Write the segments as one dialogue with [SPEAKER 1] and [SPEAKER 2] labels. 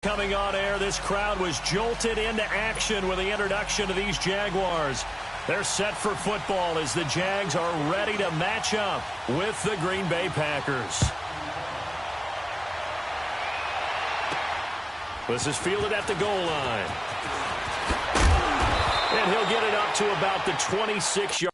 [SPEAKER 1] Coming on air, this crowd was jolted into action with the introduction of these Jaguars. They're set for football as the Jags are ready to match up with the Green Bay Packers. This is fielded at the goal line. And he'll get it up to about the 26-yard.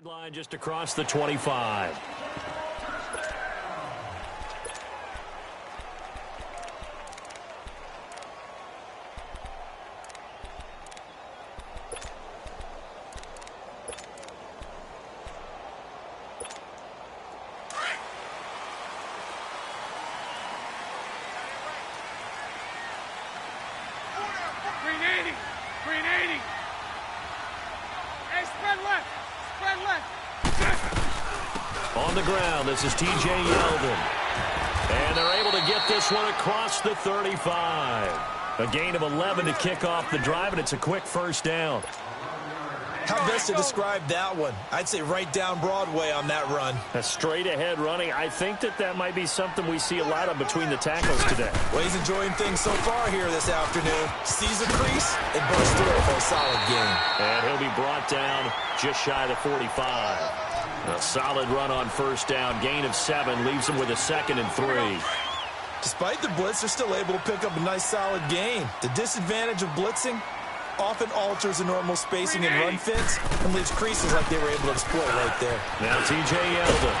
[SPEAKER 1] Line just across the 25. On the ground, this is T.J. Yeldon. And they're able to get this one across the 35. A gain of 11 to kick off the drive, and it's a quick first down.
[SPEAKER 2] How best to describe that one? I'd say right down Broadway on that run.
[SPEAKER 1] A straight-ahead running. I think that might be something we see a lot of between the tackles today.
[SPEAKER 2] Well, he's enjoying things so far here this afternoon. Sees a crease and bursts through it for a solid gain.
[SPEAKER 1] And he'll be brought down just shy of the 45. A solid run on first down. Gain of 7 leaves him with a 2nd and 3.
[SPEAKER 2] Despite the blitz, they're still able to pick up a nice solid gain. The disadvantage of blitzing often alters the normal spacing and run fits and leaves creases like they were able to exploit right there.
[SPEAKER 1] Now T.J. Yeldon.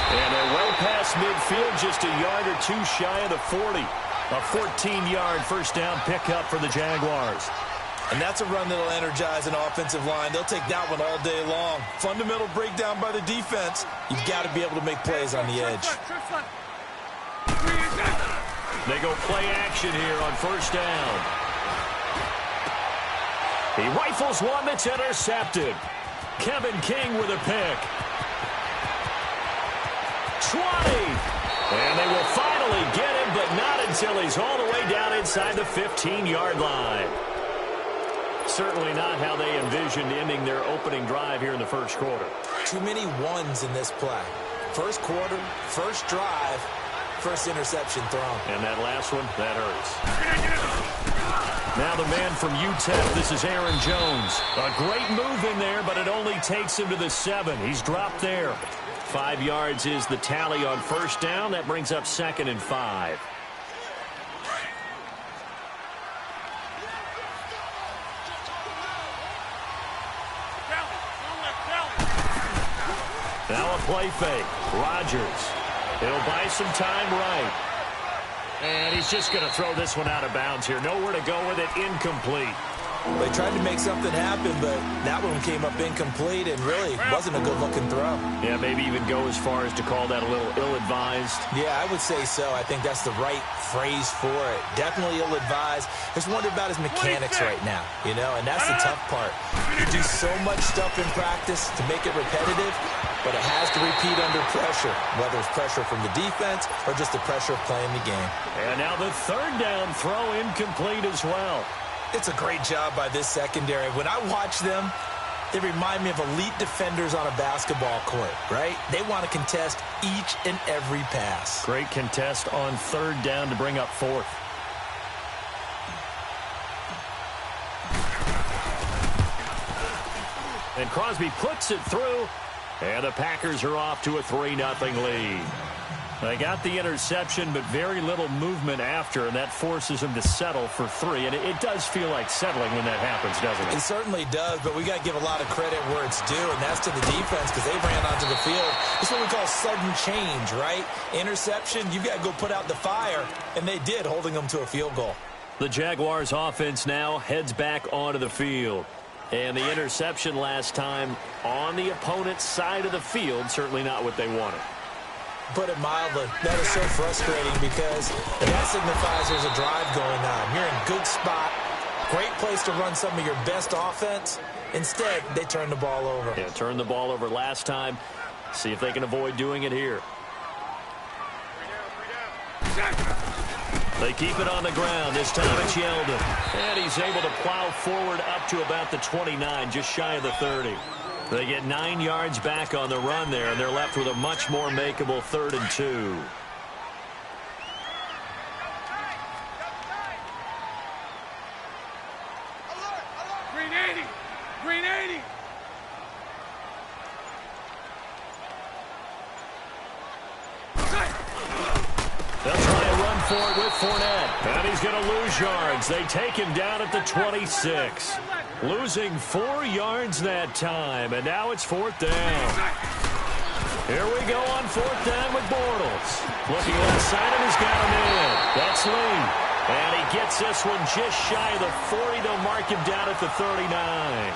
[SPEAKER 1] And they're well past midfield, just a yard or two shy of the 40. A 14-yard first down pickup for the Jaguars.
[SPEAKER 2] And that's a run that'll energize an offensive line. They'll take that one all day long. Fundamental breakdown by the defense. You've got to be able to make plays on the edge. They
[SPEAKER 1] go play action here on first down. He rifles one that's intercepted. Kevin King with a pick. 20. And they will finally get him, but not until he's all the way down inside the 15-yard line. Certainly not how they envisioned ending their opening drive here in the first quarter.
[SPEAKER 2] Too many ones in this play. First quarter, first drive, first interception thrown.
[SPEAKER 1] And that last one, that hurts. Now the man from UTEP, this is Aaron Jones. A great move in there, but it only takes him to the 7. He's dropped there. 5 yards is the tally on first down. That brings up 2nd and 5. Now a play fake. Rodgers. He'll buy some time right. And he's just going to throw this one out of bounds here. Nowhere to go with it. Incomplete.
[SPEAKER 2] They tried to make something happen, but that one came up incomplete and really wasn't a good-looking throw.
[SPEAKER 1] Yeah, maybe even go as far as to call that a little ill-advised.
[SPEAKER 2] Yeah, I would say so. I think that's the right phrase for it. Definitely ill-advised. Just wonder about his mechanics right now, you know, and that's the tough part. You do so much stuff in practice to make it repetitive, but it has to repeat under pressure, whether it's pressure from the defense or just the pressure of playing the game.
[SPEAKER 1] And now the 3rd down throw incomplete as well.
[SPEAKER 2] It's a great job by this secondary. When I watch them, they remind me of elite defenders on a basketball court, right? They want to contest each and every pass.
[SPEAKER 1] Great contest on 3rd down to bring up 4th. And Crosby puts it through, and the Packers are off to a 3-0 lead. They got the interception, but very little movement after, and that forces them to settle for 3. And it does feel like settling when that happens, doesn't it?
[SPEAKER 2] It certainly does, but we got to give a lot of credit where it's due, and that's to the defense because they ran onto the field. It's what we call sudden change, right? Interception, you've got to go put out the fire, and they did, holding them to a field goal.
[SPEAKER 1] The Jaguars offense now heads back onto the field. And the interception last time on the opponent's side of the field, certainly not what they wanted.
[SPEAKER 2] Put it mildly, that is so frustrating because that signifies there's a drive going on. You're in a good spot, great place to run some of your best offense. Instead, they turn the ball over.
[SPEAKER 1] Yeah, turned the ball over last time. See if they can avoid doing it here. They keep it on the ground. This time it's Yeldon. And he's able to plow forward up to about the 29, just shy of the 30. They get 9 yards back on the run there, and they're left with a much more makeable 3rd and 2.
[SPEAKER 3] Green 80! Green 80!
[SPEAKER 1] They'll try and run for it with Fournette. And he's going to lose yards. They take him down at the 26. Losing 4 yards that time. And now it's 4th down. Here we go on 4th down with Bortles. Looking inside him, he's got him in. That's Lee. And he gets this one just shy of the 40. They'll mark him down at the 39.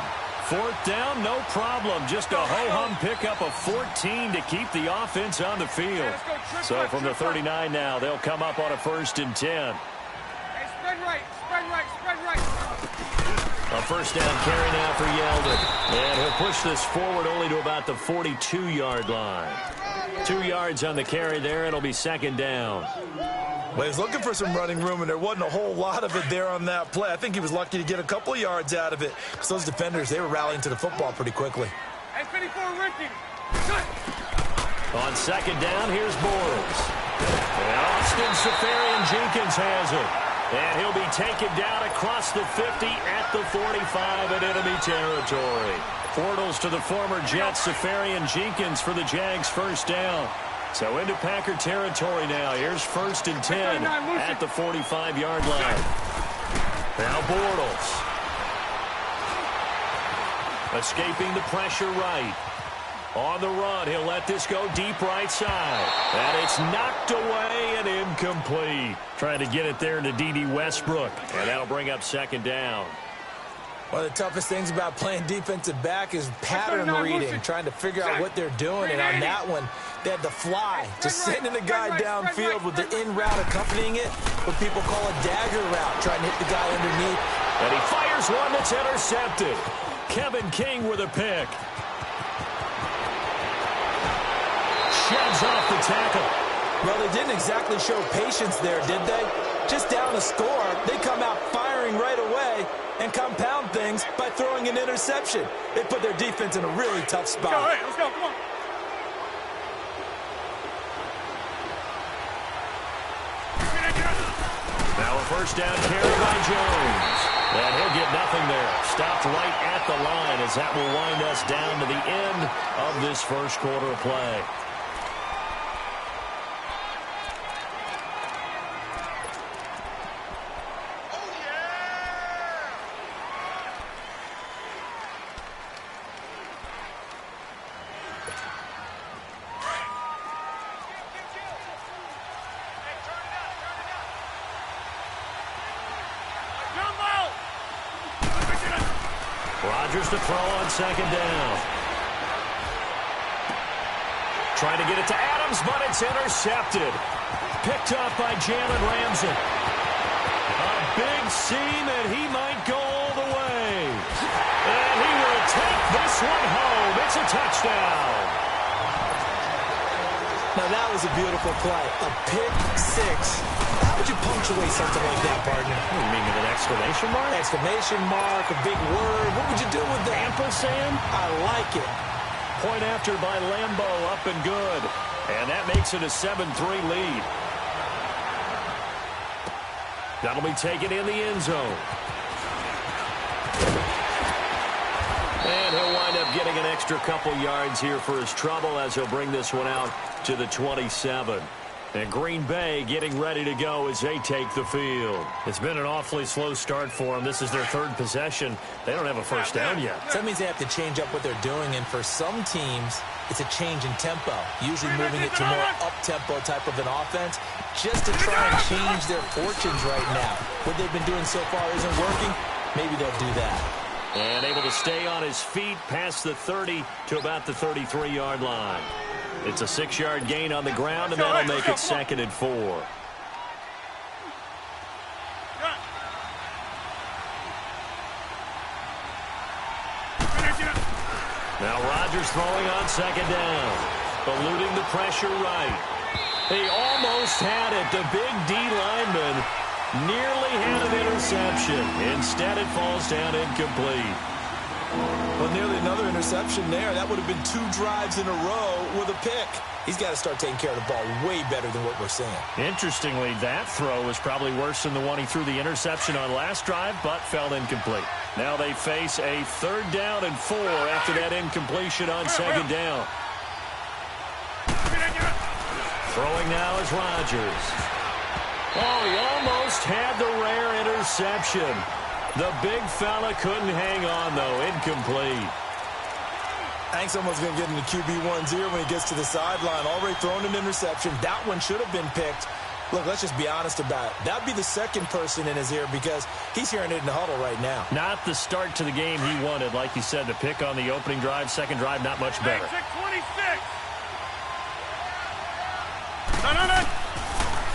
[SPEAKER 1] 4th down, no problem. Just a ho-hum pickup of 14 to keep the offense on the field. So from the 39 now, they'll come up on a 1st and 10.
[SPEAKER 3] Hey, spread right, spread right, spread right.
[SPEAKER 1] A 1st down carry now for Yeldon. And he'll push this forward only to about the 42-yard line. 2 yards on the carry there. It'll be 2nd down.
[SPEAKER 2] Well, he was looking for some running room, and there wasn't a whole lot of it there on that play. I think he was lucky to get a couple of yards out of it. Because those defenders, they were rallying to the football pretty quickly.
[SPEAKER 3] Hey, 54, Ricky.
[SPEAKER 1] On 2nd down, here's Bortles. And Austin Seferian-Jenkins has it. And he'll be taken down across the 50 at the 45 in enemy territory. Bortles to the former Jet, Seferian-Jenkins for the Jags' 1st down. So into Packer territory now. Here's 1st and 10 at the 45-yard line. Now Bortles. Escaping the pressure right. On the run, he'll let this go deep right side. And it's knocked away and incomplete. Trying to get it there to D.D. Westbrook. And that'll bring up 2nd down.
[SPEAKER 2] One of the toughest things about playing defensive back is pattern reading, trying to figure out what they're doing. And on that one, they had the fly, just sending the guy downfield with the in route accompanying it, what people call a dagger route, trying to hit the guy underneath.
[SPEAKER 1] And he fires Here's one that's intercepted. Kevin King with a pick. Sheds off the tackle.
[SPEAKER 2] Well, they didn't exactly show patience there, did they? Just down a score, they come out firing right away and compound things by throwing an interception. They put their defense in a really tough spot.
[SPEAKER 3] All right, let's go, come on.
[SPEAKER 1] Now a first down carry by Jones. And he'll get nothing there. Stopped right at the line as that will wind us down to the end of this first quarter of play. Rodgers to throw on second down. Trying to get it to Adams, but it's intercepted. Picked up by Jalen Ramsey. A big seam, and he might go all the way. And he will take this one home. It's a touchdown.
[SPEAKER 2] Now, that was a beautiful play. A pick six. How would you punctuate something like that, partner?
[SPEAKER 1] What do you mean, with an exclamation mark?
[SPEAKER 2] Exclamation mark, a big word. What would you do with that?
[SPEAKER 1] Ampersand?
[SPEAKER 2] I like it.
[SPEAKER 1] Point after by Lambeau, up and good. And that makes it a 7-3 lead. That'll be taken in the end zone. And he'll wind up getting an extra couple yards here for his trouble as he'll bring this one out to the 27. And Green Bay getting ready to go as they take the field. It's been an awfully slow start for them. This is their third possession. They don't have a first down yet.
[SPEAKER 2] So that means they have to change up what they're doing, and for some teams, it's a change in tempo, usually moving it to more up-tempo type of an offense, just to try and change their fortunes right now. What they've been doing so far isn't working. Maybe they'll do that.
[SPEAKER 1] And able to stay on his feet past the 30 to about the 33-yard line. It's a 6-yard gain on the ground, and that'll make it 2nd and 4. Now Rodgers throwing on second down. Eluding the pressure right. He almost had it. The big D lineman nearly had an interception. Instead, it falls down incomplete.
[SPEAKER 2] Well, nearly another interception there. That would have been 2 drives in a row with a pick. He's got to start taking care of the ball way better than what we're seeing.
[SPEAKER 1] Interestingly, that throw was probably worse than the one he threw the interception on last drive, but fell incomplete. Now they face a 3rd down and 4 after that incompletion on second down. Throwing now is Rodgers. Oh, he almost had the rare interception. The big fella couldn't hang on, though. Incomplete.
[SPEAKER 2] I think someone's going to get in the QB1's ear when he gets to the sideline. Already thrown an interception. That one should have been picked. Look, let's just be honest about it. That would be the second person in his ear because he's hearing it in the huddle right now.
[SPEAKER 1] Not the start to the game he wanted. Like you said, the pick on the opening drive, second drive, not much better.
[SPEAKER 3] 26.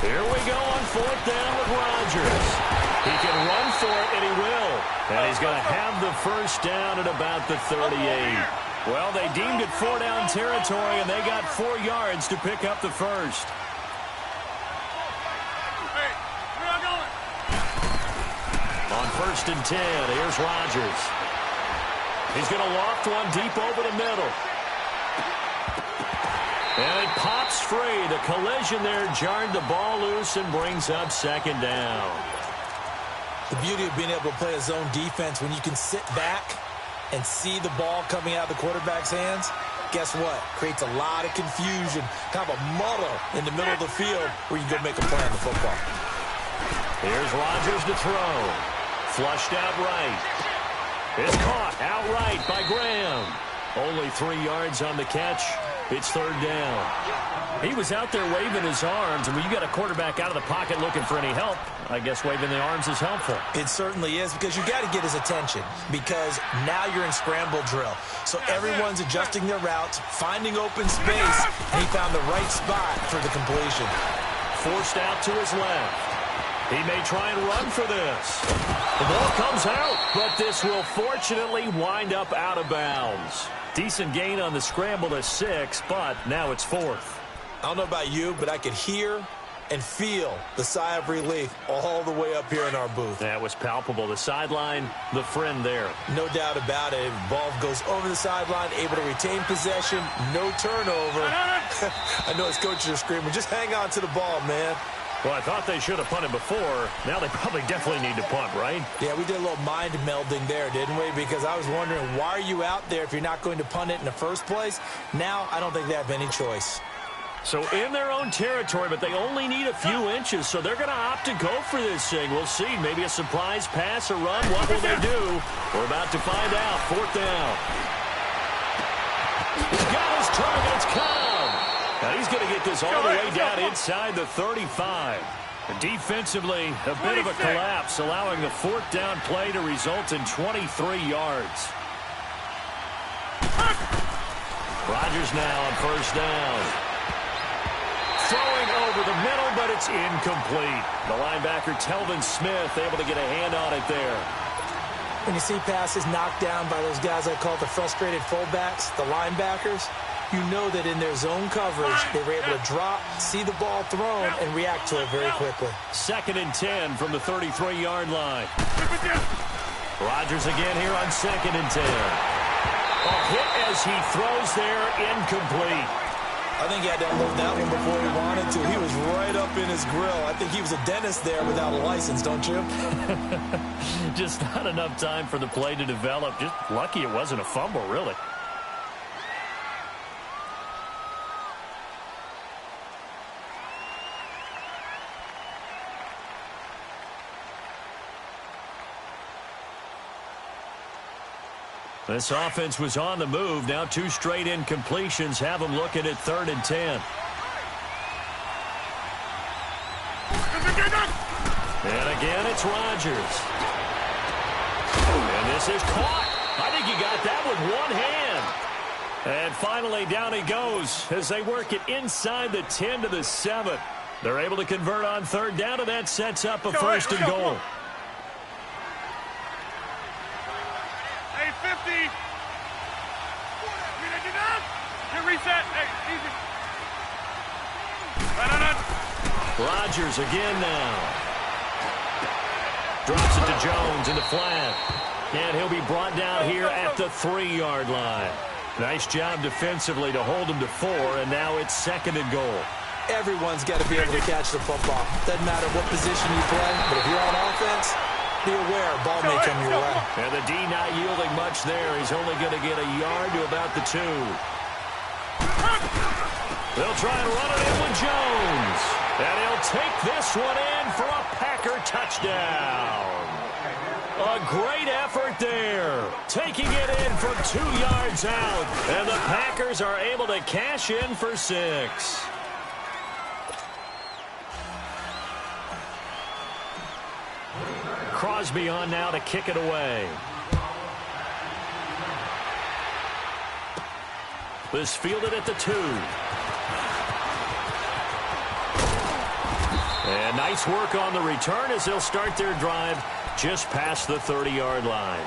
[SPEAKER 1] Here we go on 4th down with Rodgers. He can run for it, and he will. And he's going to have the first down at about the 38. Well, they deemed it 4-down territory, and they got 4 yards to pick up the first.
[SPEAKER 3] Hey, where are you going?
[SPEAKER 1] On 1st and 10, here's Rodgers. He's going to loft one deep over the middle. And it pops free. The collision there jarred the ball loose and brings up 2nd down.
[SPEAKER 2] The beauty of being able to play a zone defense when you can sit back and see the ball coming out of the quarterback's hands, guess what? Creates a lot of confusion, kind of a muddle in the middle of the field where you go make a play on the football.
[SPEAKER 1] Here's Rodgers to throw. Flushed out right. It's caught outright by Graham. Only 3 yards on the catch. It's 3rd down. He was out there waving his arms, and when you got a quarterback out of the pocket looking for any help, I guess waving the arms is helpful.
[SPEAKER 2] It certainly is, because you got to get his attention, because now you're in scramble drill. So everyone's adjusting their routes, finding open space, and he found the right spot for the completion.
[SPEAKER 1] Forced out to his left. He may try and run for this. The ball comes out, but this will fortunately wind up out of bounds. Decent gain on the scramble to 6, but now it's 4th.
[SPEAKER 2] I don't know about you, but I could hear and feel the sigh of relief all the way up here in our booth.
[SPEAKER 1] That was palpable. The sideline, the friend there.
[SPEAKER 2] No doubt about it. Ball goes over the sideline, able to retain possession, no turnover. I know his coaches are screaming, just hang on to the ball, man.
[SPEAKER 1] Well, I thought they should have punted before. Now they probably definitely need to punt, right?
[SPEAKER 2] Yeah, we did a little mind melding there, didn't we? Because I was wondering, why are you out there if you're not going to punt it in the first place? Now, I don't think they have any choice.
[SPEAKER 1] So in their own territory, but they only need a few inches, so they're going to opt to go for this thing. We'll see. Maybe a surprise pass or run. What will they do? We're about to find out. 4th down. He's got his target. It's Cobb. Now he's going to get this all the way down inside the 35. Defensively, a bit of a collapse, allowing the 4th down play to result in 23 yards. Rodgers now on 1st down. Throwing over the middle, but it's incomplete. The linebacker, Telvin Smith, able to get a hand on it there.
[SPEAKER 2] When you see passes knocked down by those guys I call the frustrated fullbacks, the linebackers, you know that in their zone coverage, they were able to drop, see the ball thrown, and react to it very quickly.
[SPEAKER 1] 2nd and 10 from the 33-yard line. Rodgers again here on 2nd and 10. A hit as he throws there, incomplete.
[SPEAKER 2] I think he had to unload that one before he wanted to. He was right up in his grill. I think he was a dentist there without a license, don't you?
[SPEAKER 1] Just not enough time for the play to develop. Just lucky it wasn't a fumble, really. This offense was on the move. Now 2 straight incompletions have them looking at 3rd and 10. And again, it's Rodgers. And this is caught. I think he got that with one hand. And finally, down he goes as they work it inside the 10 to the 7. They're able to convert on 3rd down, and that sets up a 1st and goal.
[SPEAKER 3] Hey, 50. Hey, reset. Hey, easy.
[SPEAKER 1] Rodgers again now. Drops it to Jones in the flat. And he'll be brought down here at the 3-yard line. Nice job defensively to hold him to 4, and now it's 2nd and goal.
[SPEAKER 2] Everyone's got to be able to catch the football. Doesn't matter what position you play, but if you're on offense, be aware, ball may come your way.
[SPEAKER 1] And the D not yielding much there. He's only going to get a yard to about the 2. They'll try and run it in with Jones. And he'll take this one in for a Packer touchdown. A great effort there. Taking it in from 2 yards out. And the Packers are able to cash in for 6. Crosby on now to kick it away. This fielded at the 2. And nice work on the return as they'll start their drive just past the 30-yard line.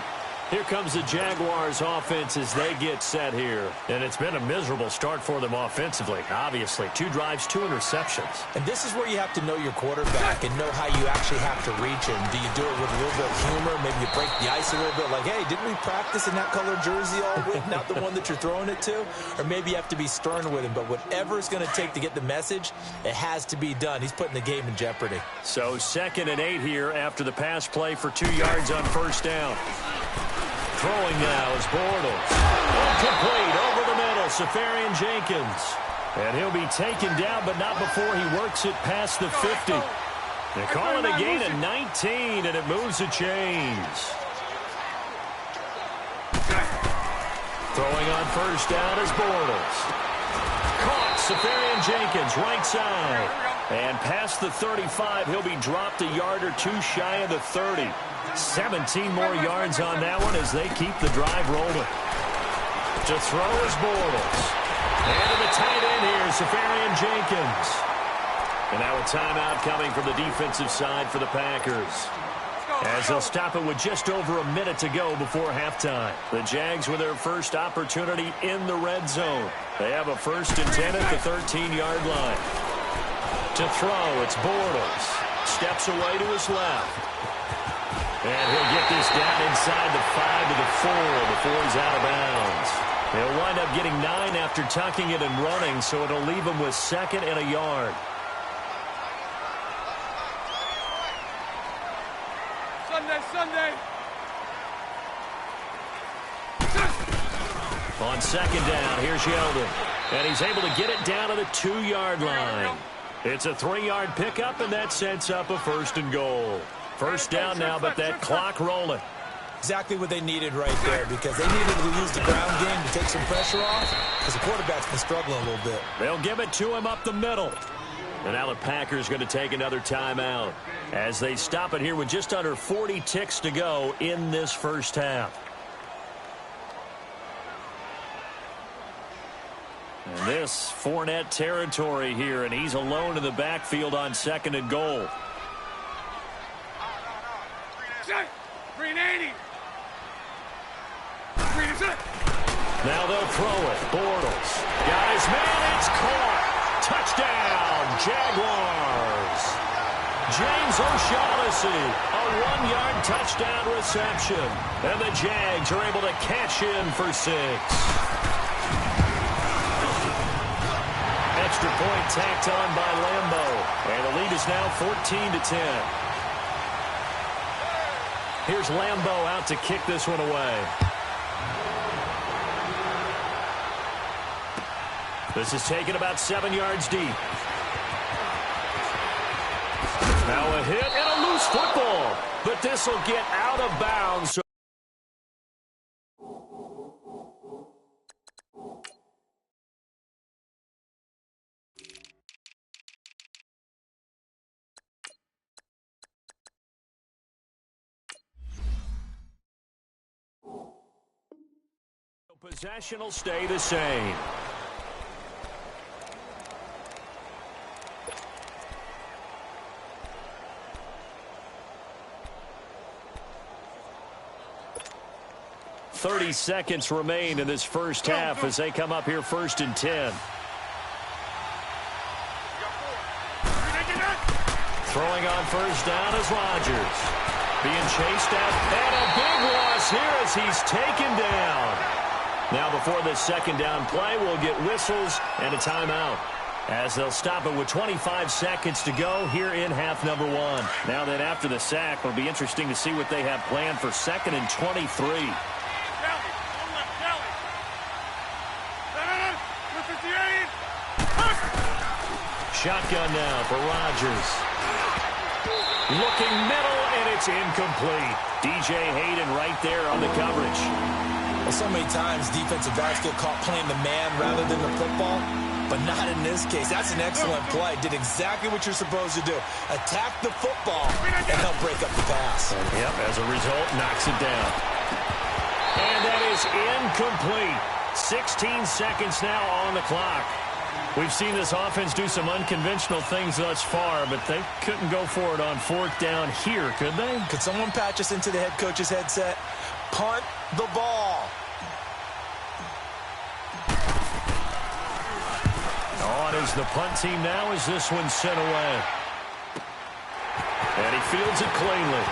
[SPEAKER 1] Here comes the Jaguars offense as they get set here. And it's been a miserable start for them offensively. Obviously, 2 drives, 2 interceptions.
[SPEAKER 2] And this is where you have to know your quarterback and know how you actually have to reach him. Do you do it with a little bit of humor? Maybe you break the ice a little bit like, hey, didn't we practice in that color jersey all week? Not the one that you're throwing it to? Or maybe you have to be stern with him. But whatever it's going to take to get the message, it has to be done. He's putting the game in jeopardy.
[SPEAKER 1] So 2nd and 8 here after the pass play for 2 yards on 1st down. Throwing now is Bortles. Incomplete over the middle, Safarian Jenkins. And he'll be taken down, but not before he works it past the 50. They call it a gain of 19, and it moves the chains. Throwing on 1st down is Bortles. Caught, Safarian Jenkins, right side. And past the 35, he'll be dropped a yard or 2 shy of the 30. 17 more yards on that one as they keep the drive rolling. To throw is Bortles. And to the tight end here, Safarian Jenkins. And now a timeout coming from the defensive side for the Packers. As they'll stop it with just over a minute to go before halftime. The Jags with their first opportunity in the red zone. They have a 1st and 10 at the 13-yard line. To throw, it's Bortles. Steps away to his left. And he'll get this down inside the 5 to the 4 before he's out of bounds. He'll wind up getting 9 after tucking it and running, so it'll leave him with 2nd and a yard.
[SPEAKER 3] Sunday.
[SPEAKER 1] On 2nd down, here's Yeldon. And he's able to get it down to the 2-yard line. It's a 3-yard pickup, and that sets up a 1st and goal. First down now, but that clock rolling.
[SPEAKER 2] Exactly what they needed right there, because they needed to use the ground game to take some pressure off, because the quarterback's been struggling a little bit.
[SPEAKER 1] They'll give it to him up the middle. And now the Packers going to take another timeout as they stop it here with just under 40 ticks to go in this first half. And this Fournette territory here, and he's alone in the backfield on 2nd and goal.
[SPEAKER 3] 380.
[SPEAKER 1] Now they'll throw it. Bortles. Got his man. It's caught. Touchdown, Jaguars. James O'Shaughnessy, a 1-yard touchdown reception. And the Jags are able to cash in for 6. Extra point tacked on by Lambo. And the lead is now 14 to 10. Here's Lambo out to kick this one away. This is taken about 7 yards deep. Now a hit and a loose football. But this will get out of bounds. Possession will stay the same. .30 seconds remain in this first half as they come up here 1st and 10. Throwing on first down is Rodgers. Being chased out. And a big loss here as he's taken down. Now before this 2nd down play, we'll get whistles and a timeout. As they'll stop it with 25 seconds to go here in half number 1. Now then after the sack, it'll be interesting to see what they have planned for 2nd and 23. Shotgun now for Rodgers. Looking middle, and it's incomplete. DJ Hayden right there on the coverage.
[SPEAKER 2] Well, so many times defensive backs get caught playing the man rather than the football, but not in this case. That's an excellent play. Did exactly what you're supposed to do. Attack the football and help break up the pass.
[SPEAKER 1] Yep, as a result, knocks it down. And that is incomplete. 16 seconds now on the clock. We've seen this offense do some unconventional things thus far, but they couldn't go for it on 4th down here, could they?
[SPEAKER 2] Could someone patch us into the head coach's headset? Punt the ball.
[SPEAKER 1] On is the punt team now as this one's sent away. And he fields it cleanly.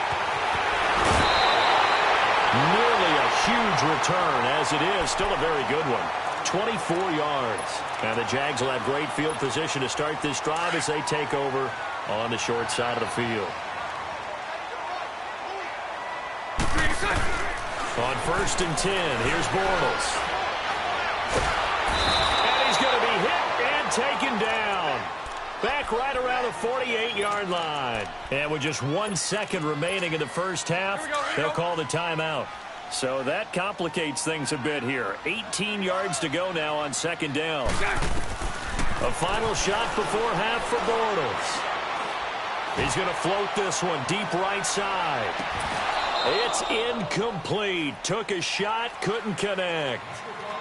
[SPEAKER 1] Nearly a huge return, as it is. Still a very good one. 24 yards. And the Jags will have great field position to start this drive as they take over on the short side of the field. On 1st and 10, here's Bortles. And he's going to be hit and taken down. Back right around the 48-yard line. And with just 1 second remaining in the first half, they'll call the timeout. So that complicates things a bit here. 18 yards to go now on 2nd down. A final shot before half for Bortles. He's going to float this one deep right side. It's incomplete. Took a shot, couldn't connect.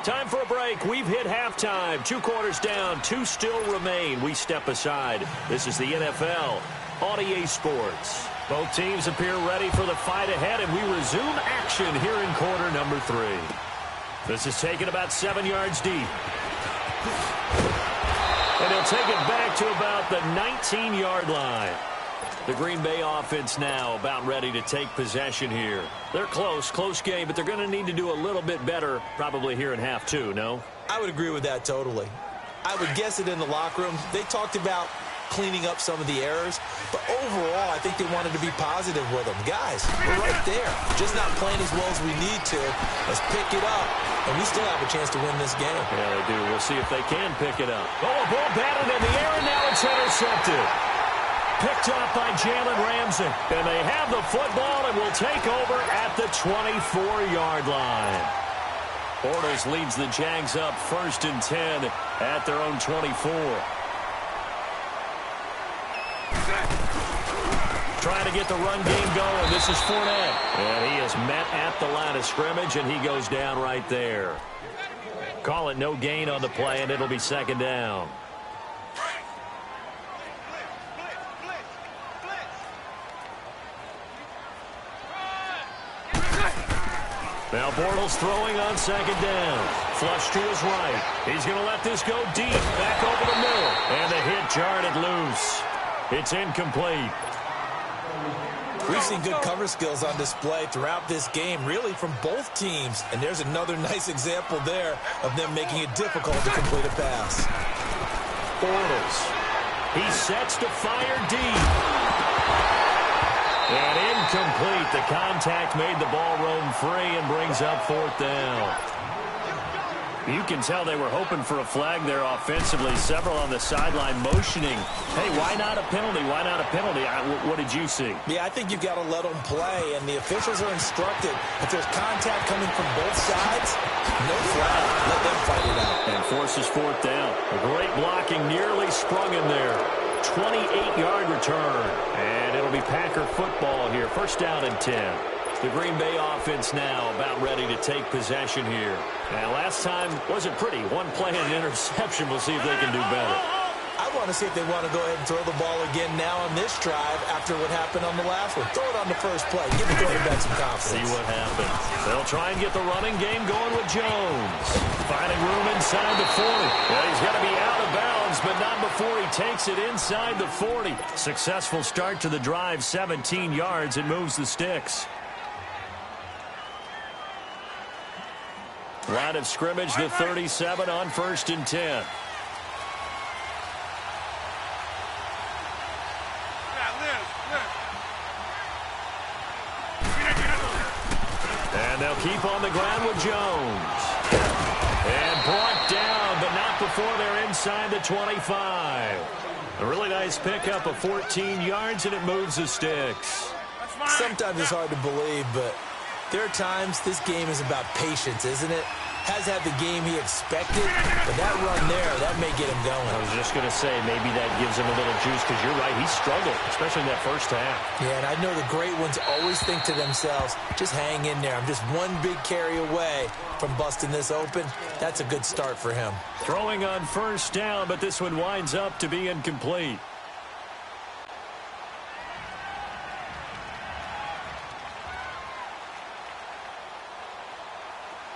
[SPEAKER 1] Time for a break. We've hit halftime. 2 quarters down, 2 still remain. We step aside. This is the NFL on EA Sports. Both teams appear ready for the fight ahead, and we resume action here in quarter number 3. This is taken about 7 yards deep. And he'll take it back to about the 19-yard line. The Green Bay offense now about ready to take possession here. They're close game, but they're going to need to do a little bit better probably here in half 2, no?
[SPEAKER 2] I would agree with that totally. I would guess it in the locker room. They talked about cleaning up some of the errors, but overall, I think they wanted to be positive with them. Guys, we're right there. Just not playing as well as we need to. Let's pick it up, and we still have a chance to win this game.
[SPEAKER 1] Yeah, they do. We'll see if they can pick it up. Oh, a ball batted in the air, and now it's intercepted. Picked up by Jalen Ramsey. And they have the football and will take over at the 24-yard line. Bortles leads the Jags up 1st and 10 at their own 24. Trying to get the run game going. This is Fournette. And he is met at the line of scrimmage, and he goes down right there. Call it no gain on the play, and it'll be 2nd down. Now Bortles throwing on 2nd down. Flush to his right. He's going to let this go deep. Back over the middle. And the hit jarred it loose. It's incomplete.
[SPEAKER 2] We've seen good cover skills on display throughout this game, really from both teams. And there's another nice example there of them making it difficult to complete a pass.
[SPEAKER 1] Bortles. He sets to fire deep. And incomplete. The contact made the ball roam free and brings up 4th down. You can tell they were hoping for a flag there offensively. Several on the sideline motioning. Hey, why not a penalty? Why not a penalty? What did you see?
[SPEAKER 2] Yeah, I think you've got to let them play, and the officials are instructed. If there's contact coming from both sides, no flag. Let them fight it out.
[SPEAKER 1] And forces 4th down. A great blocking nearly sprung in there. 28-yard return. And it'll be Packer football here. 1st down and 10. The Green Bay offense now about ready to take possession here. Now, last time wasn't pretty. One play and an interception. We'll see if they can do better.
[SPEAKER 2] I want to see if they want to go ahead and throw the ball again now on this drive after what happened on the last one. Throw it on the first play. Give the quarterback some confidence.
[SPEAKER 1] See what happens. They'll try and get the running game going with Jones. Finding room inside the 40. Well, he's going to be out of bounds, but not before he takes it inside the 40. Successful start to the drive, 17 yards. It moves the sticks. Line of scrimmage, the 37 on 1st and 10. And they'll keep on the ground with Jones. And brought down, but not before they're inside the 25. A really nice pickup of 14 yards, and it moves the sticks.
[SPEAKER 2] Sometimes it's hard to believe, but there are times this game is about patience, isn't it? Has had the game he expected, but that run there, that may get him going.
[SPEAKER 1] I was just going to say, maybe that gives him a little juice, because you're right, he struggled, especially in that first half.
[SPEAKER 2] Yeah, and I know the great ones always think to themselves, just hang in there. I'm just one big carry away from busting this open. That's a good start for him.
[SPEAKER 1] Throwing on 1st down, but this one winds up to be incomplete.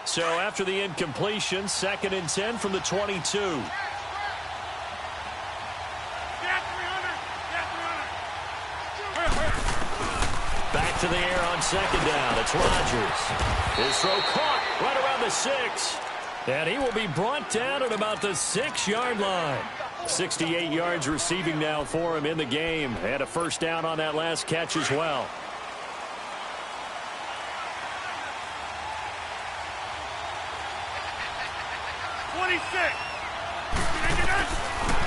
[SPEAKER 1] So after the incompletion, 2nd and 10 from the 22. Back to the air on 2nd down. It's Rodgers. His throw caught right around the 6. And he will be brought down at about the 6-yard line. 68 yards receiving now for him in the game. Had a 1st down on that last catch as well.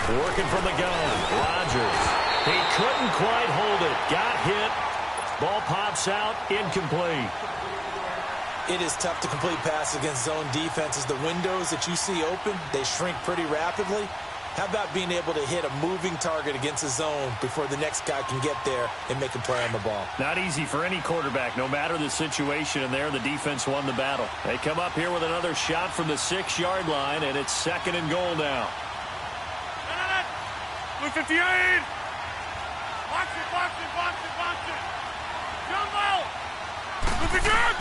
[SPEAKER 1] Working from the gun, Rodgers. He couldn't quite hold it. Got hit. Ball pops out, incomplete.
[SPEAKER 2] It is tough to complete passes against zone defenses. The windows that you see open, they shrink pretty rapidly. How about being able to hit a moving target against a zone before the next guy can get there and make a play on the ball?
[SPEAKER 1] Not easy for any quarterback, no matter the situation, and there the defense won the battle. They come up here with another shot from the 6-yard line, and it's 2nd and goal now.
[SPEAKER 3] 58! Box it, box it, box it, box it. Jumbo! Look again!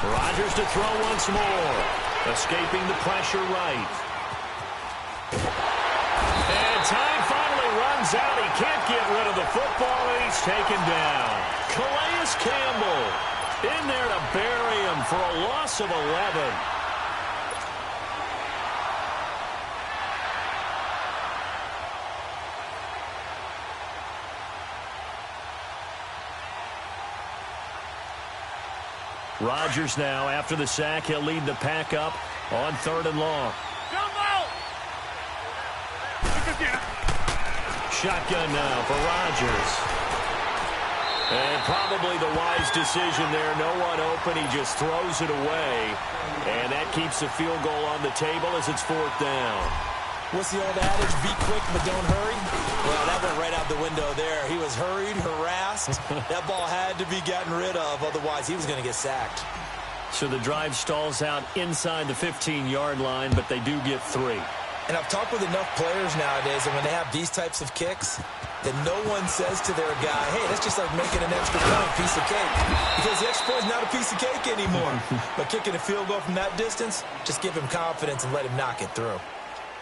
[SPEAKER 1] Rodgers to throw once more. Escaping the pressure right. And time finally runs out. He can't get rid of the football, and he's taken down. Calais Campbell in there to bury him for a loss of 11. Rodgers now, after the sack, he'll lead the pack up on 3rd and long.
[SPEAKER 3] Jumbo! Look again.
[SPEAKER 1] Shotgun now for Rodgers. And probably the wise decision there. No one open. He just throws it away. And that keeps the field goal on the table as it's 4th down.
[SPEAKER 2] What's the old adage? Be quick, but don't hurry. Well, that went right out the window there. He was hurried, harassed. That ball had to be gotten rid of. Otherwise, he was going to get sacked.
[SPEAKER 1] So the drive stalls out inside the 15-yard line, but they do get 3.
[SPEAKER 2] And I've talked with enough players nowadays, and when they have these types of kicks, that no one says to their guy, hey, that's just like making an extra point, piece of cake. Because the extra point is not a piece of cake anymore. But kicking a field goal from that distance, just give him confidence and let him knock it through.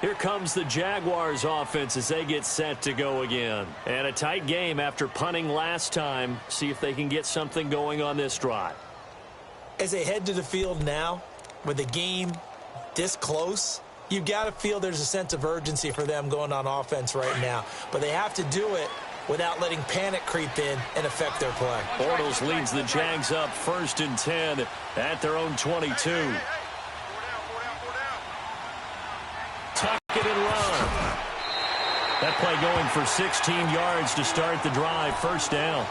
[SPEAKER 1] Here comes the Jaguars offense as they get set to go again. And a tight game after punting last time. See if they can get something going on this drive.
[SPEAKER 2] As they head to the field now, with the game this close, you've got to feel there's a sense of urgency for them going on offense right now. But they have to do it without letting panic creep in and affect their play.
[SPEAKER 1] Bortles leads the Jags up 1st and 10 at their own 22. Tuck it and run. That play going for 16 yards to start the drive. 1st down.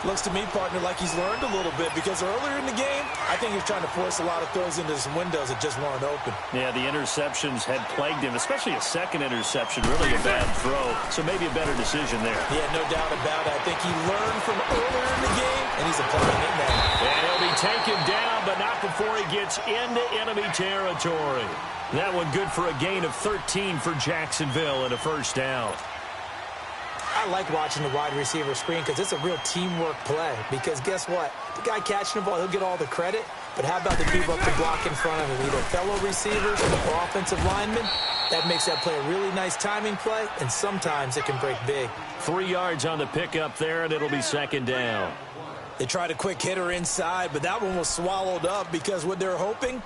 [SPEAKER 2] Looks to me, partner, like he's learned a little bit because earlier in the game, I think he's trying to force a lot of throws into some windows that just weren't open.
[SPEAKER 1] Yeah, the interceptions had plagued him, especially a second interception, really a bad throw. So maybe a better decision there.
[SPEAKER 2] Yeah, no doubt about it. I think he learned from earlier in the game, and he's applying it now.
[SPEAKER 1] And he'll be taken down, but not before he gets into enemy territory. That one good for a gain of 13 for Jacksonville and a 1st down.
[SPEAKER 2] I like watching the wide receiver screen because it's a real teamwork play. Because guess what? The guy catching the ball, he'll get all the credit. But how about the people up the block in front of him? Either fellow receivers or offensive linemen. That makes that play a really nice timing play, and sometimes it can break big.
[SPEAKER 1] 3 yards on the pickup there, and it'll be 2nd down.
[SPEAKER 2] They tried a quick hitter inside, but that one was swallowed up because what they're hoping,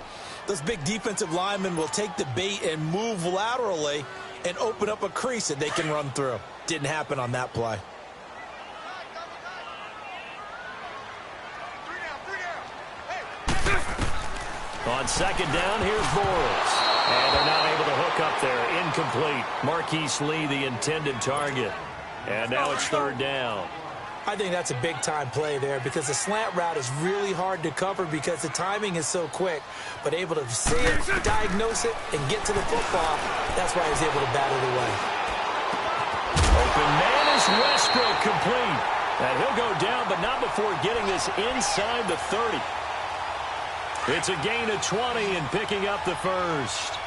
[SPEAKER 2] those big defensive linemen will take the bait and move laterally and open up a crease that they can run through. Didn't happen on that play.
[SPEAKER 1] On 2nd down, here's Bortles. And they're not able to hook up there. Incomplete. Marquise Lee, the intended target. And now it's 3rd down.
[SPEAKER 2] I think that's a big-time play there because the slant route is really hard to cover because the timing is so quick. But able to see it, diagnose it, and get to the football, that's why he's able to bat it away.
[SPEAKER 1] Open man is Westbrook, complete. And he'll go down, but not before getting this inside the 30. It's a gain of 20 and picking up the 1st.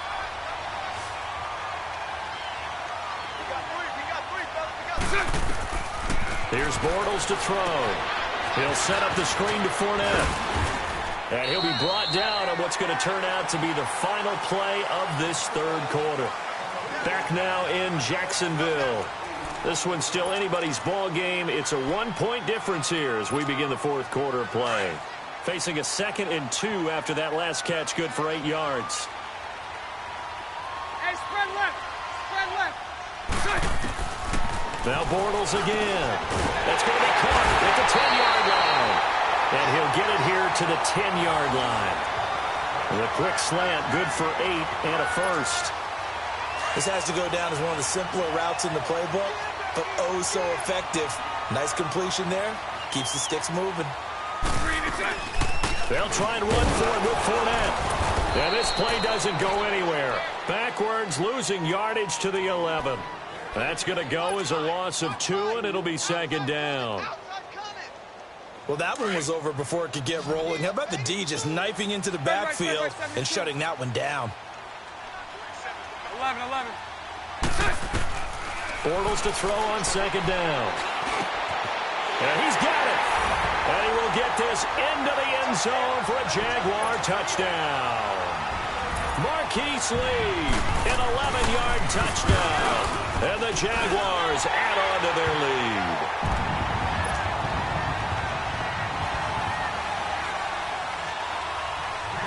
[SPEAKER 1] Here's Bortles to throw. He'll set up the screen to Fournette. And he'll be brought down on what's going to turn out to be the final play of this 3rd quarter. Back now in Jacksonville. This one's still anybody's ball game. It's a 1-point difference here as we begin the 4th quarter of play. Facing a 2nd and 2 after that last catch, good for 8 yards.
[SPEAKER 3] Hey, spread left. Spread left.
[SPEAKER 1] Now Bortles again. That's going to be caught at the 10-yard line. And he'll get it here to the 10-yard line. The quick slant, good for 8 and a 1st.
[SPEAKER 2] This has to go down as one of the simpler routes in the playbook, but oh so effective. Nice completion there. Keeps the sticks moving.
[SPEAKER 1] They'll try and run for it with Fournette. And this play doesn't go anywhere. Backwards, losing yardage to the 11. That's going to go as a loss of 2, and it'll be 2nd down.
[SPEAKER 2] Well, that one was over before it could get rolling. How about the D just knifing into the backfield and shutting that one down?
[SPEAKER 3] 11.
[SPEAKER 1] Bortles to throw on 2nd down. And he's got it. And he will get this into the end zone for a Jaguar touchdown. Marquise Lee, an 11-yard touchdown. And the Jaguars add on to their lead.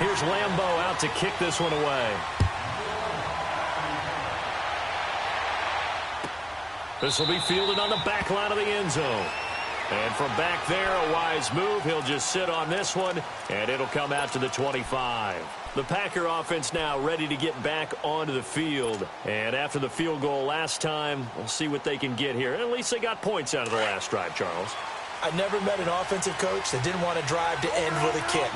[SPEAKER 1] Here's Lambeau out to kick this one away. This will be fielded on the back line of the end zone. And from back there, a wise move. He'll just sit on this one, and it'll come out to the 25. The Packer offense now ready to get back onto the field. And after the field goal last time, we'll see what they can get here. At least they got points out of the last drive, Charles.
[SPEAKER 2] I never met an offensive coach that didn't want to drive to end with a kick.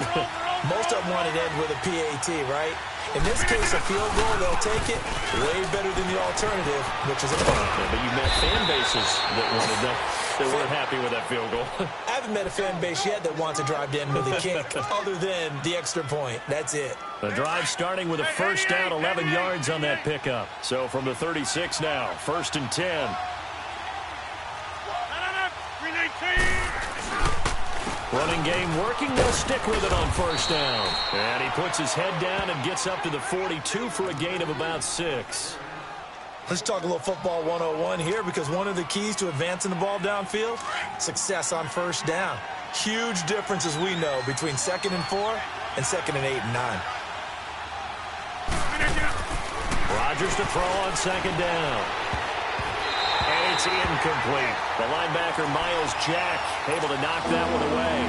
[SPEAKER 2] Most of them want to end with a PAT, right? In this case, a field goal, they'll take it way better than the alternative, which is a punt.
[SPEAKER 1] Yeah, but you met fan bases that wanted that. They weren't happy with that field goal.
[SPEAKER 2] I haven't met a fan base yet that wants to drive to end with a kick other than the extra point. That's it.
[SPEAKER 1] The drive starting with a first down, 11 yards on that pickup. So from the 36 now, 1st and 10. Running game working. They'll stick with it on first down. And he puts his head down and gets up to the 42 for a gain of about 6.
[SPEAKER 2] Let's talk a little football 101 here, because one of the keys to advancing the ball downfield, success on first down. Huge difference, as we know, between 2nd and 4 and 2nd and 8 and 9.
[SPEAKER 1] Rodgers to throw on 2nd down. And it's incomplete. The linebacker, Miles Jack, able to knock that one away.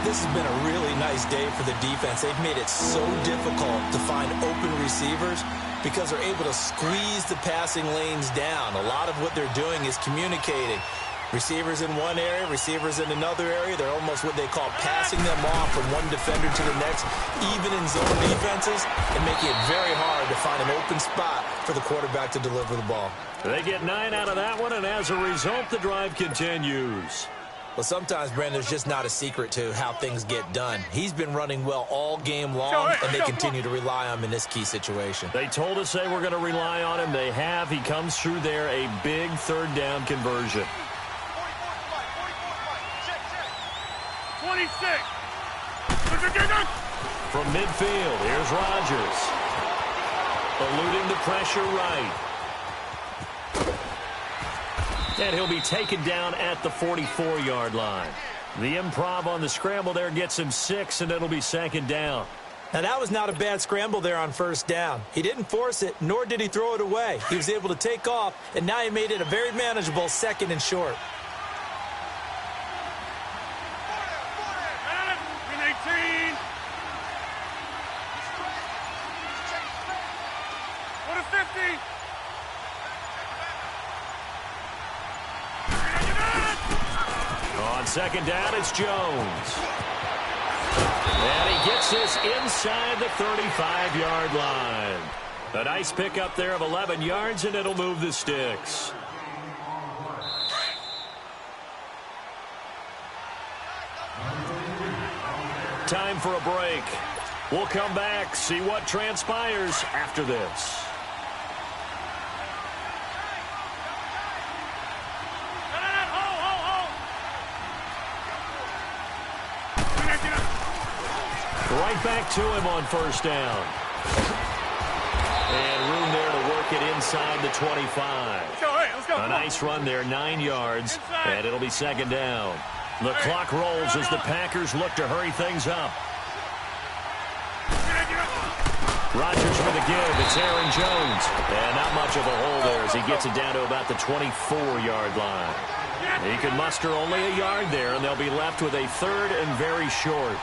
[SPEAKER 2] This has been a really nice day for the defense. They've made it so difficult to find open receivers because they're able to squeeze the passing lanes down. A lot of what they're doing is communicating. Receivers in one area, receivers in another area. They're almost what they call passing them off from one defender to the next, even in zone defenses, and making it very hard to find an open spot for the quarterback to deliver the ball.
[SPEAKER 1] They get 9 out of that one, and as a result, the drive continues.
[SPEAKER 2] Well, sometimes, Brandon, there's just not a secret to how things get done. He's been running well all game long, and they continue to rely on him in this key situation.
[SPEAKER 1] They told us they were going to rely on him. They have. He comes through there, a big 3rd down conversion.
[SPEAKER 3] 26.
[SPEAKER 1] From midfield, here's Rodgers. Eluding the pressure right. And he'll be taken down at the 44-yard line. The improv on the scramble there gets him 6, and it'll be 2nd down.
[SPEAKER 2] Now, that was not a bad scramble there on first down. He didn't force it, nor did he throw it away. He was able to take off, and now he made it a very manageable 2nd and short.
[SPEAKER 3] 18. What a 50.
[SPEAKER 1] On 2nd down, it's Jones. And he gets this inside the 35-yard line. A nice pickup there of 11 yards, and it'll move the sticks. Time for a break. We'll come back, see what transpires after this. Right back to him on first down. And room there to work it inside the 25.
[SPEAKER 3] Let's go.
[SPEAKER 1] A nice run there, 9 yards, and it'll be 2nd down. The clock rolls as the Packers look to hurry things up. Rodgers for the give. It's Aaron Jones. And not much of a hole there as he gets it down to about the 24-yard line. He can muster only a yard there, and they'll be left with a 3rd and very short.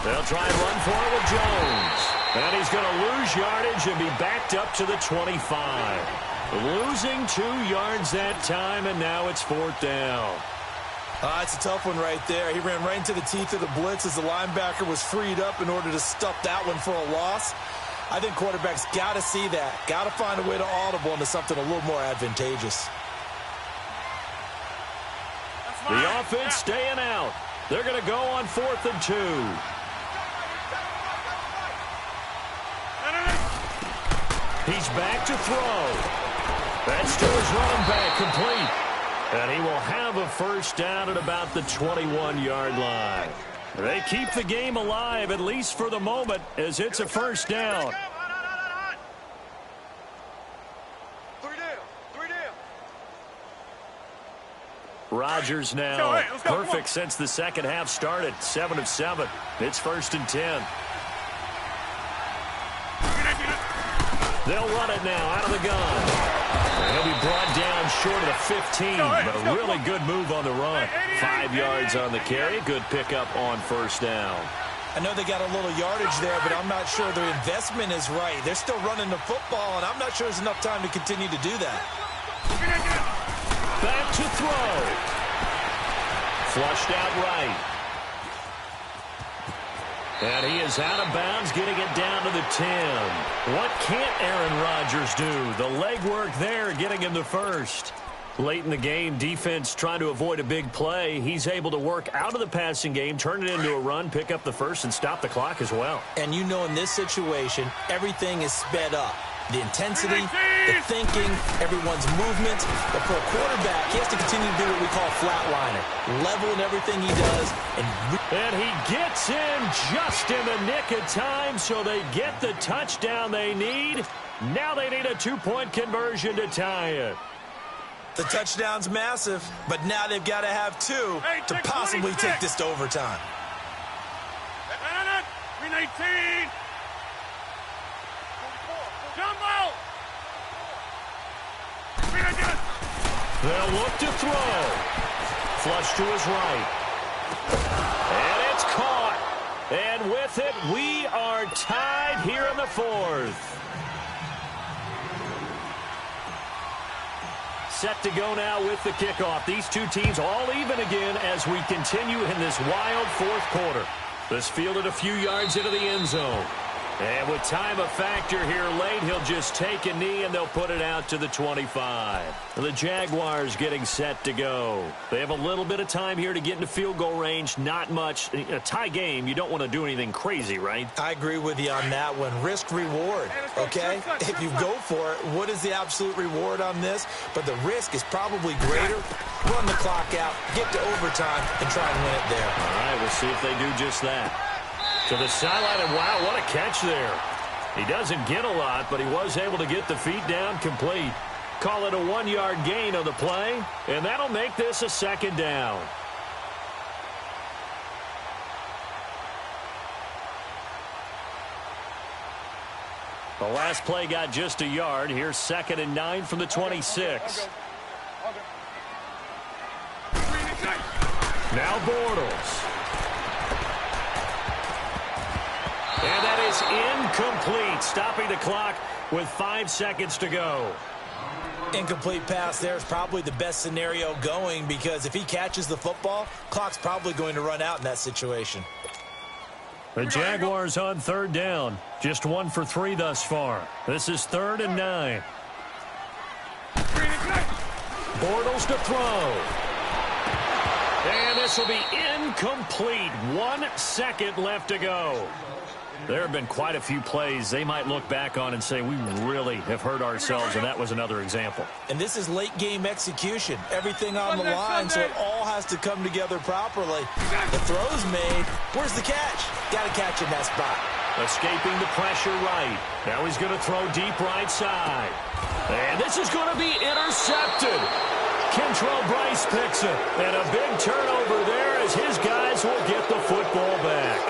[SPEAKER 1] They'll try and run for it with Jones. And he's going to lose yardage and be backed up to the 25. Losing 2 yards that time, and now it's 4th down.
[SPEAKER 2] It's a tough one right there. He ran right into the teeth of the blitz as the linebacker was freed up in order to stuff that one for a loss. I think quarterbacks got to see that. Got to find a way to audible into something a little more advantageous.
[SPEAKER 1] The offense staying out. They're going to go on 4th and 2. He's back to throw. That's to his running back, complete. And he will have a first down at about the 21-yard line. They keep the game alive, at least for the moment, as it's a first down. Rodgers now perfect since the second half started. 7 of 7. It's 1st and 10. They'll run it now out of the gun. He'll be brought down short of the 15, but a really good move on the run. 5 yards on the carry. Good pickup on first down.
[SPEAKER 2] I know they got a little yardage there, but I'm not sure their investment is right. They're still running the football, and I'm not sure there's enough time to continue to do that.
[SPEAKER 1] Back to throw. Flushed out right. And he is out of bounds, getting it down to the 10. What can't Aaron Rodgers do? The legwork there, getting him the first. Late in the game, defense trying to avoid a big play. He's able to work out of the passing game, turn it into a run, pick up the first, and stop the clock as well.
[SPEAKER 2] And you know in this situation, everything is sped up. The intensity, the thinking, everyone's movement. But for a quarterback, he has to continue to do what we call flatliner. Level in everything he does.
[SPEAKER 1] And he gets in just in the nick of time, so they get the touchdown they need. Now they need a 2-point conversion to tie it.
[SPEAKER 2] The touchdown's massive, but now they've got to have 2 to possibly take this to overtime.
[SPEAKER 3] 319. Jumbo!
[SPEAKER 1] They'll look to throw. Flush to his right. And it's caught. And with it, we are tied here in the 4th. Set to go now with the kickoff. These two teams all even again as we continue in this wild 4th quarter. This fielded a few yards into the end zone. And with time a factor here late, he'll just take a knee and they'll put it out to the 25. The Jaguars getting set to go. They have a little bit of time here to get into field goal range. Not much. A tie game, you don't want to do anything crazy, right?
[SPEAKER 2] I agree with you on that one. Risk reward, okay? If you go for it, what is the absolute reward on this? But the risk is probably greater. Run the clock out, get to overtime, and try and win it there.
[SPEAKER 1] All right, we'll see if they do just that. To the sideline, and wow, what a catch there. He doesn't get a lot, but he was able to get the feet down complete. Call it a 1-yard gain on the play, and that'll make this a 2nd down. The last play got just a yard. Here's 2nd and 9 from the 26. Now Bortles. And that is incomplete, stopping the clock with 5 seconds to go.
[SPEAKER 2] Incomplete pass there is probably the best scenario going because if he catches the football, clock's probably going to run out in that situation.
[SPEAKER 1] The Jaguars on 3rd down. Just 1 for 3 thus far. This is 3rd and 9. Bortles to throw. And this will be incomplete. 1 second left to go. There have been quite a few plays they might look back on and say, we really have hurt ourselves, and that was another example.
[SPEAKER 2] And this is late game execution. Everything on the line, so it all has to come together properly. The throw's made. Where's the catch? Got to catch in that spot.
[SPEAKER 1] Escaping the pressure right. Now he's going to throw deep right side. And this is going to be intercepted. Kentrell Bryce picks it. And a big turnover there as his guys will get the football back.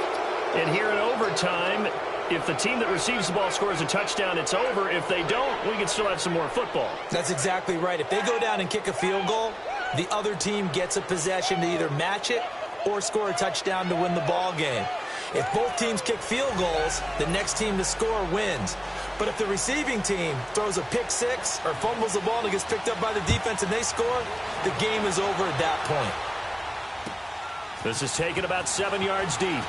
[SPEAKER 1] And here in overtime, if the team that receives the ball scores a touchdown, it's over. If they don't, we can still have some more football.
[SPEAKER 2] That's exactly right. If they go down and kick a field goal, the other team gets a possession to either match it or score a touchdown to win the ball game. If both teams kick field goals, the next team to score wins. But if the receiving team throws a pick six or fumbles the ball and it gets picked up by the defense and they score, the game is over at that point.
[SPEAKER 1] This is taken about 7 yards deep.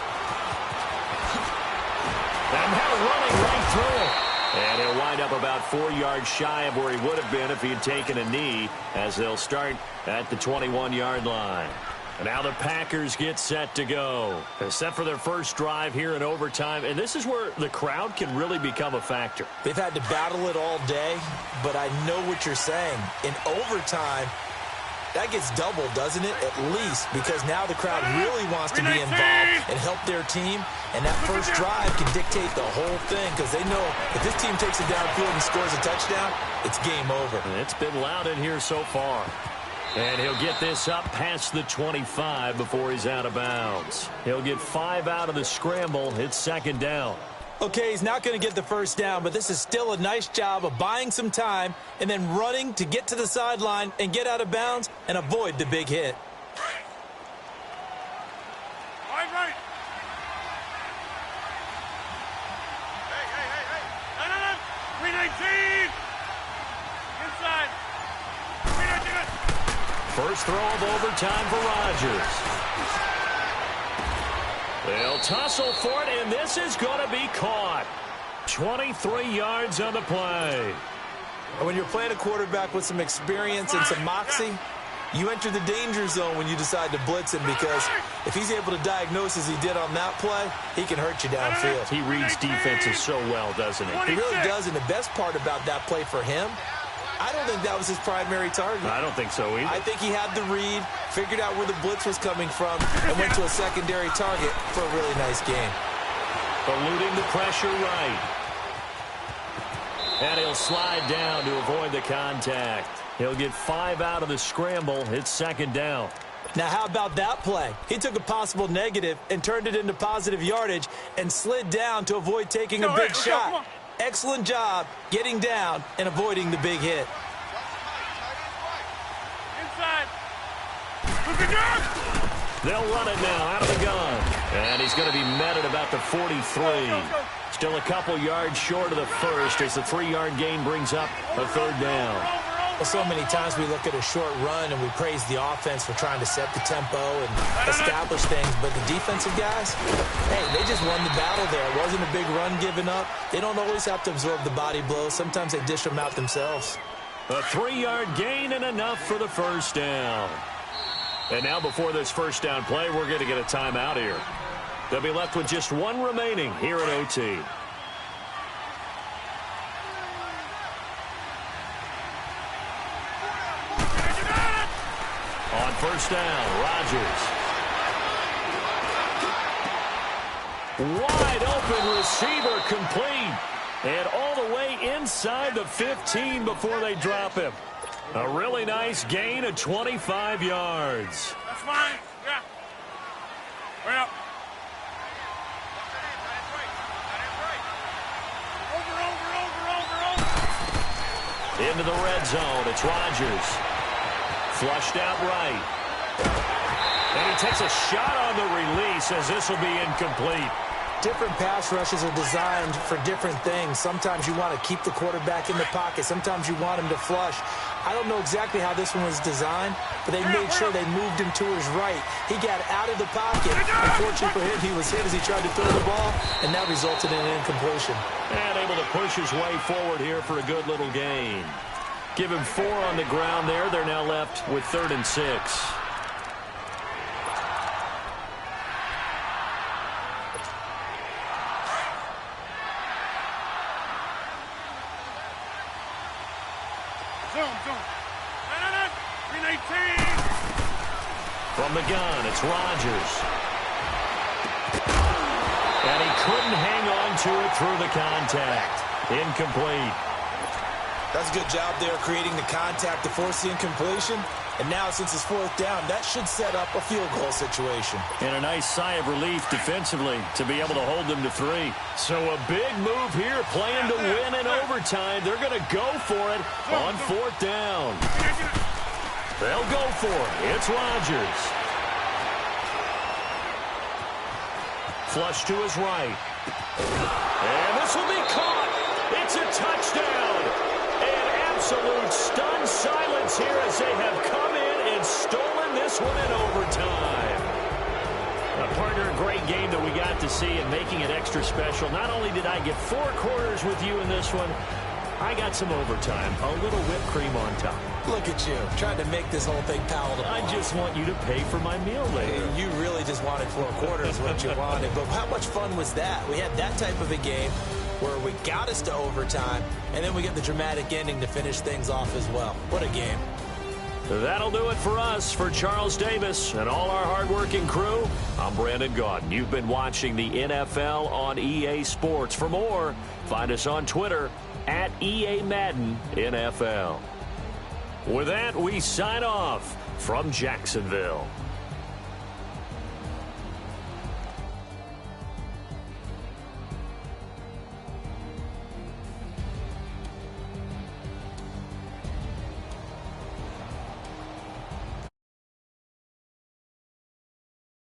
[SPEAKER 1] And now running right through it. And he'll wind up about 4 yards shy of where he would have been if he had taken a knee, as they'll start at the 21-yard line. And now the Packers get set to go. They're set for their first drive here in overtime. And this is where the crowd can really become a factor.
[SPEAKER 2] They've had to battle it all day, but I know what you're saying. In overtime, That gets doubled, doesn't it? At least, because now the crowd really wants to be involved and help their team. And that first drive can dictate the whole thing because they know if this team takes it downfield and scores a touchdown, it's game over.
[SPEAKER 1] It's been loud in here so far. And he'll get this up past the 25 before he's out of bounds. He'll get 5 out of the scramble. It's second down.
[SPEAKER 2] Okay, he's not going to get the first down, but this is still a nice job of buying some time and then running to get to the sideline and get out of bounds and avoid the big hit.
[SPEAKER 3] Right. Hey. 319. Inside. 319.
[SPEAKER 1] First throw of overtime for Rodgers. They'll tussle for it, and this is going to be caught. 23 yards on the play.
[SPEAKER 2] When you're playing a quarterback with some experience and some moxie, you enter the danger zone when you decide to blitz him because if he's able to diagnose as he did on that play, he can hurt you downfield.
[SPEAKER 1] He reads defenses so well, doesn't he?
[SPEAKER 2] He really does, and the best part about that play for him, I don't think that was his primary target.
[SPEAKER 1] I don't think so either.
[SPEAKER 2] I think he had the read, figured out where the blitz was coming from, and went to a secondary target for a really nice game.
[SPEAKER 1] Eluding the pressure right. And he'll slide down to avoid the contact. He'll get 5 out of the scramble. It's second down.
[SPEAKER 2] Now, how about that play? He took a possible negative and turned it into positive yardage and slid down to avoid taking a big shot. Excellent job getting down and avoiding the big hit.
[SPEAKER 3] Inside.
[SPEAKER 1] They'll run it now out of the gun. And he's going to be met at about the 43. Still a couple yards short of the first as the 3-yard gain brings up a third down.
[SPEAKER 2] Well, so many times we look at a short run and we praise the offense for trying to set the tempo and establish things. But the defensive guys, hey, they just won the battle there. It wasn't a big run given up. They don't always have to absorb the body blows. Sometimes they dish them out themselves.
[SPEAKER 1] A 3-yard gain and enough for the first down. And now before this first down play, we're going to get a timeout here. They'll be left with just one remaining here at OT. On first down, Rodgers. Wide open receiver complete. And all the way inside the 15 before they drop him. A really nice gain of 25 yards.
[SPEAKER 3] That's fine. Yeah. Way up. Over.
[SPEAKER 1] Into the red zone. It's Rodgers. Flushed out right. And he takes a shot on the release as this will be incomplete.
[SPEAKER 2] Different pass rushes are designed for different things. Sometimes you want to keep the quarterback in the pocket. Sometimes you want him to flush. I don't know exactly how this one was designed, but they made sure they moved him to his right. He got out of the pocket. Unfortunately for him, he was hit as he tried to throw the ball, and that resulted in an incompletion.
[SPEAKER 1] And able to push his way forward here for a good little gain. Give him 4 on the ground there. They're now left with 3rd and 6.
[SPEAKER 3] Zoom. 319.
[SPEAKER 1] From the gun, it's Rodgers. And he couldn't hang on to it through the contact. Incomplete.
[SPEAKER 2] That's a good job there creating the contact to force the incompletion. And now, since it's 4th down, that should set up a field goal situation.
[SPEAKER 1] And a nice sigh of relief defensively to be able to hold them to 3. So a big move here, playing to win in overtime. They're going to go for it on 4th down. They'll go for it. It's Rodgers. Flush to his right. And this will be caught. It's a touchdown. Absolute stunned silence here as they have come in and stolen this one in overtime. Partner, a great game that we got to see and making it extra special. Not only did I get 4 quarters with you in this one, I got some overtime, a little whipped cream on top.
[SPEAKER 2] Look at you, trying to make this whole thing palatable.
[SPEAKER 1] I just want you to pay for my meal later.
[SPEAKER 2] You really just wanted 4 quarters, what you wanted. But how much fun was that? We had that type of a game where we got us to overtime, and then we get the dramatic ending to finish things off as well. What a game.
[SPEAKER 1] That'll do it for us. For Charles Davis and all our hardworking crew, I'm Brandon Gaudin. You've been watching the NFL on EA Sports. For more, find us on Twitter at EA Madden NFL. With that, we sign off from Jacksonville.